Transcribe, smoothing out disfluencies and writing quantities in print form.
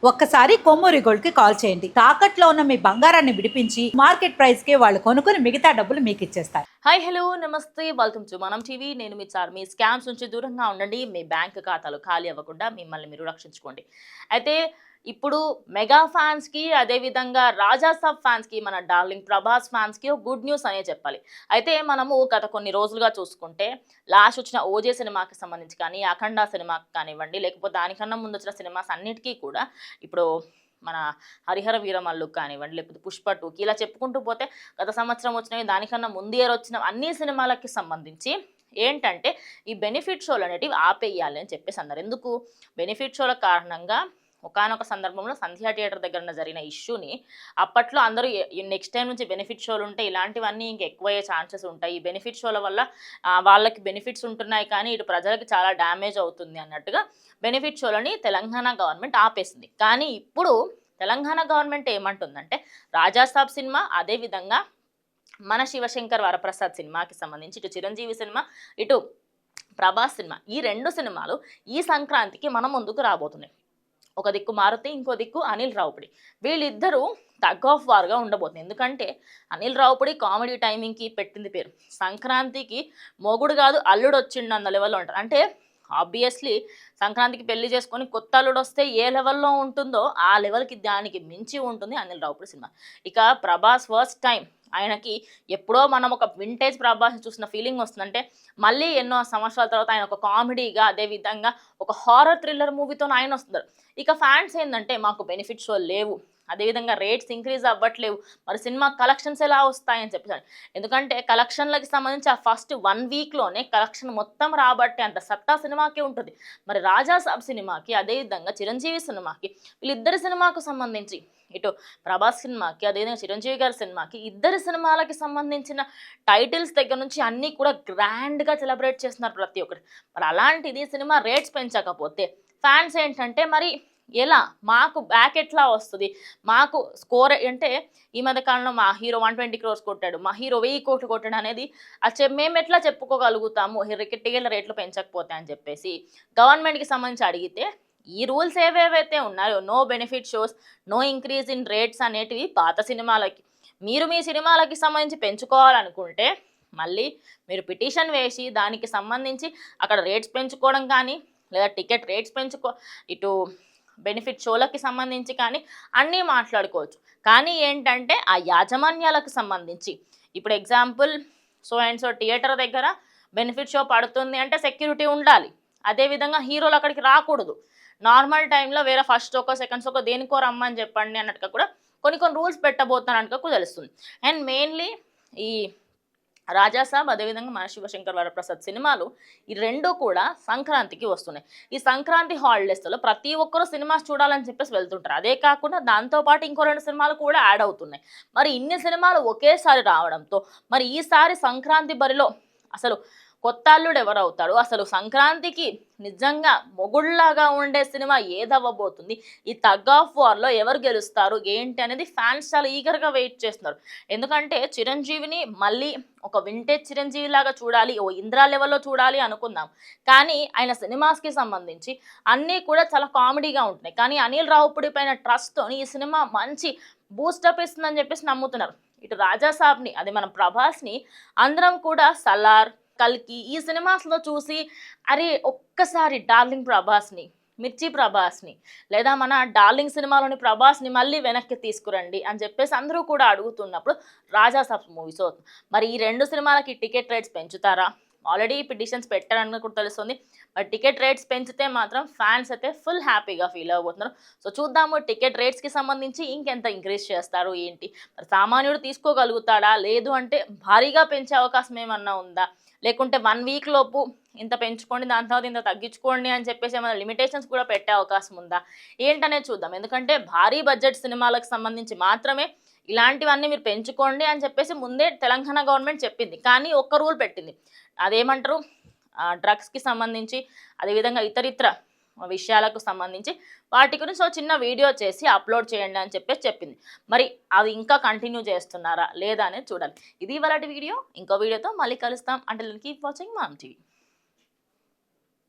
ఒక్కసారి కొమ్మూరి గోల్డ్ కి కాల్ చేయండి. తాకట్లో ఉన్న మీ బంగారాన్ని విడిపించి మార్కెట్ ప్రైస్ కి వాళ్ళు కొనుక్కుని మిగతా డబ్బులు మీకు ఇచ్చేస్తారు. హాయ్ హలో నమస్తే వెల్కమ్ టు మనం టీవీ. నేను మీ చార్. మీ స్కామ్స్ నుంచి దూరంగా ఉండండి. మీ బ్యాంక్ ఖాతాలు ఖాళీ అవ్వకుండా మిమ్మల్ని మీరు రక్షించుకోండి. అయితే ఇప్పుడు మెగా ఫ్యాన్స్కి, అదేవిధంగా రాజా సాబ్ ఫ్యాన్స్కి, మన డార్లింగ్ ప్రభాస్ ఫ్యాన్స్కి ఒక గుడ్ న్యూస్ అనే చెప్పాలి. అయితే మనము గత కొన్ని రోజులుగా చూసుకుంటే లాస్ట్ వచ్చిన ఓజే సినిమాకి సంబంధించి కానీ, అఖండ సినిమాకి కానివ్వండి, లేకపోతే దానికన్నా ముందు వచ్చిన సినిమాస్ అన్నిటికీ కూడా ఇప్పుడు మన హరిహర వీరమల్లు కానివ్వండి, లేకపోతే పుష్ప 2కి ఇలా చెప్పుకుంటూ పోతే గత సంవత్సరం వచ్చినవి, దానికన్నా ముందు ఇయర్ వచ్చిన అన్ని సినిమాలకి సంబంధించి ఏంటంటే ఈ బెనిఫిట్ షోలు అనేటివి ఆపేయాలి అని చెప్పేసి అన్నారు. ఎందుకు? బెనిఫిట్ షోల కారణంగా ఒకానొక సందర్భంలో సంధ్యా థియేటర్ దగ్గర జరిగిన ఇష్యూని అప్పట్లో అందరూ నెక్స్ట్ టైం నుంచి బెనిఫిట్ షోలు ఉంటే ఇలాంటివన్నీ ఇంక ఎక్కువయ్యే ఛాన్సెస్ ఉంటాయి, ఈ బెనిఫిట్ షోల వల్ల వాళ్ళకి బెనిఫిట్స్ ఉంటున్నాయి కానీ ఇటు ప్రజలకి చాలా డ్యామేజ్ అవుతుంది అన్నట్టుగా బెనిఫిట్ షోలని తెలంగాణ గవర్నమెంట్ ఆపేసింది. కానీ ఇప్పుడు తెలంగాణ గవర్నమెంట్ ఏమంటుందంటే రాజా సాబ్ సినిమా, అదేవిధంగా మన శివశంకర్ వరప్రసాద్ సినిమాకి సంబంధించి ఇటు చిరంజీవి సినిమా, ఇటు ప్రభాస్ సినిమా, ఈ రెండు సినిమాలు ఈ సంక్రాంతికి మన ముందుకు రాబోతున్నాయి. ఒక దిక్కు మారుతి, ఇంకో దిక్కు అనిల్ రావుపుడి. వీళ్ళిద్దరూ టగ్ ఆఫ్ వార్గా ఉండబోతుంది. ఎందుకంటే అనిల్ రావుపుడి కామెడీ టైమింగ్కి పెట్టింది పేరు. సంక్రాంతికి మొగుడు కాదు అల్లుడు వచ్చిండు అన్న లెవెల్లో ఉంటారు. అంటే ఆబ్వియస్లీ సంక్రాంతికి పెళ్లి చేసుకొని కొత్త అల్లుడు వస్తే ఏ లెవెల్లో ఉంటుందో ఆ లెవెల్కి దానికి మించి ఉంటుంది అనిల్ రావుపుడి సినిమా. ఇక ప్రభాస్ ఫస్ట్ టైం ఆయనకి ఎప్పుడో మనం ఒక వింటేజ్ ప్రభాస్ని చూసిన ఫీలింగ్ వస్తుందంటే మళ్ళీ ఎన్నో సంవత్సరాల తర్వాత ఆయన ఒక కామెడీగా, అదేవిధంగా ఒక హారర్ థ్రిల్లర్ మూవీతో ఆయన వస్తున్నారు. ఇక ఫ్యాన్స్ ఏంటంటే మాకు బెనిఫిట్ షో లేవు, అదేవిధంగా రేట్స్ ఇంక్రీజ్ అవ్వట్లేవు, మరి సినిమా కలెక్షన్స్ ఎలా వస్తాయని చెప్పేసి. ఎందుకంటే కలెక్షన్లకి సంబంధించి ఆ ఫస్ట్ 1 వీక్లోనే కలెక్షన్ మొత్తం రాబట్టే అంత సత్తా సినిమాకి ఉంటుంది. మరి రాజా సాబ్ సినిమాకి, అదేవిధంగా చిరంజీవి సినిమాకి, వీళ్ళిద్దరి సినిమాకు సంబంధించి ఇటు ప్రభాస్ సినిమాకి, అదేవిధంగా చిరంజీవి గారి సినిమాకి, ఇద్దరి సినిమాలకి సంబంధించిన టైటిల్స్ దగ్గర నుంచి అన్నీ కూడా గ్రాండ్గా సెలబ్రేట్ చేస్తున్నారు ప్రతి ఒక్కటి. మరి అలాంటిది సినిమా రేట్స్ పెంచకపోతే ఫ్యాన్స్ ఏంటంటే మరి ఎలా, మాకు బ్యాక్ ఎట్లా వస్తుంది, మాకు స్కోర్ అంటే ఈ మధ్య కాలంలో మా హీరో 120 crores కొట్టాడు, మా హీరో 1000 కోట్లు కొట్టాడు అనేది మేము ఎట్లా చెప్పుకోగలుగుతాము టికెట్ల రేట్లు పెంచకపోతే అని చెప్పేసి గవర్నమెంట్కి సంబంధించి అడిగితే ఈ రూల్స్ ఏవేవైతే ఉన్నాయో no benefit shows, no increase in rates అనేటివి పాత సినిమాలకి. మీరు మీ సినిమాలకి సంబంధించి పెంచుకోవాలనుకుంటే మళ్ళీ మీరు పిటిషన్ వేసి దానికి సంబంధించి అక్కడ రేట్స్ పెంచుకోవడం కానీ, లేదా టికెట్ రేట్స్ ఇటు బెనిఫిట్ షోలకి సంబంధించి కానీ అన్నీ మాట్లాడుకోవచ్చు. కానీ ఏంటంటే ఆ యాజమాన్యాలకు సంబంధించి ఇప్పుడు example so and so theatre దగ్గర బెనిఫిట్ షో పడుతుంది అంటే సెక్యూరిటీ ఉండాలి, అదేవిధంగా హీరోలు అక్కడికి రాకూడదు. నార్మల్ టైంలో వేరే ఫస్ట్ ఒక సెకండ్స్ ఒక దేనికో రమ్మని చెప్పండి అన్నట్టుగా కూడా కొన్ని రూల్స్ పెట్టబోతున్నట్టుగా తెలుస్తుంది. అండ్ మెయిన్లీ ఈ రాజా సాబ్, అదేవిధంగా మన శివశంకర్ వరప్రసాద్ సినిమాలు ఈ రెండు కూడా సంక్రాంతికి వస్తున్నాయి. ఈ సంక్రాంతి హాలిడేస్లో ప్రతి ఒక్కరూ సినిమాస్ చూడాలని చెప్పేసి వెళ్తుంటారు. అదే కాకుండా దాంతోపాటు ఇంకో 2 సినిమాలు కూడా యాడ్ అవుతున్నాయి. మరి ఇన్ని సినిమాలు ఒకేసారి రావడంతో మరి ఈసారి సంక్రాంతి బరిలో అసలు కొత్త అల్లుడు ఎవరు అవుతాడు, అసలు సంక్రాంతికి నిజంగా మొగుళ్లాగా ఉండే సినిమా ఏదవ్వబోతుంది, ఈ టగ్ ఆఫ్ వార్లో ఎవరు గెలుస్తారు ఏంటి అనేది ఫ్యాన్స్ చాలా ఈగర్గా వెయిట్ చేస్తున్నారు. ఎందుకంటే చిరంజీవిని మళ్ళీ ఒక వింటేజ్ చిరంజీవి లాగా చూడాలి, ఓ ఇంద్రా లెవెల్లో చూడాలి అనుకుందాం. కానీ ఆయన సినిమాస్కి సంబంధించి అన్నీ కూడా చాలా కామెడీగా ఉంటున్నాయి. కానీ అనిల్ రావుపుడి పైన ట్రస్ట్తో ఈ సినిమా మంచి బూస్టప్ ఇస్తుందని చెప్పేసి నమ్ముతున్నారు. ఇటు రాజా సాబ్ని, అది మన ప్రభాస్ని అందరం కూడా సలార్, కల్కి ఈ సినిమాస్లో చూసి అరే ఒక్కసారి డార్లింగ్ ప్రభాస్ని, మిర్చి ప్రభాస్ని, లేదా మన డార్లింగ్ సినిమాలోని ప్రభాస్ని మళ్ళీ వెనక్కి తీసుకురండి అని చెప్పేసి అందరూ కూడా అడుగుతున్నప్పుడు రాజా సాబ్ మూవీస్ అవుతుంది. మరి ఈ 2 సినిమాలకి టికెట్ రేట్స్ పెంచుతారా? ఆల్రెడీ పిటిషన్స్ పెట్టారని కూడా తెలుస్తుంది. మరి టికెట్ రేట్స్ పెంచితే మాత్రం ఫ్యాన్స్ అయితే ఫుల్ హ్యాపీగా ఫీల్ అవ్వబోతున్నారు. సో చూద్దాము టికెట్ రేట్స్కి సంబంధించి ఇంకెంత ఇంక్రీజ్ చేస్తారు ఏంటి, మరి సామాన్యుడు తీసుకోగలుగుతాడా, లేదు అంటే భారీగా పెంచే అవకాశం ఏమన్నా ఉందా, లేకుంటే 1 వీక్ లోపు ఇంత పెంచుకోండి దాని తర్వాత ఇంత తగ్గించుకోండి అని చెప్పేసి ఏమైనా లిమిటేషన్స్ కూడా పెట్టే అవకాశం ఉందా ఏంటనేది చూద్దాం. ఎందుకంటే భారీ బడ్జెట్ సినిమాలకు సంబంధించి మాత్రమే ఇలాంటివన్నీ మీరు పెంచుకోండి అని చెప్పేసి ముందే తెలంగాణ గవర్నమెంట్ చెప్పింది. కానీ ఒక్క రూల్ పెట్టింది, అదేమంటారు డ్రగ్స్కి సంబంధించి, అదేవిధంగా ఇతరితర విషయాలకు సంబంధించి వాటి గురించి ఒక చిన్న వీడియో చేసి అప్లోడ్ చేయండి అని చెప్పేసి చెప్పింది. మరి అది ఇంకా కంటిన్యూ చేస్తున్నారా లేదా అనేది చూడాలి. ఇది ఇవాళ వీడియో. ఇంకో వీడియోతో మళ్ళీ కలుస్తాం. అంటే కీప్ వాచింగ్ మనం టీవీ.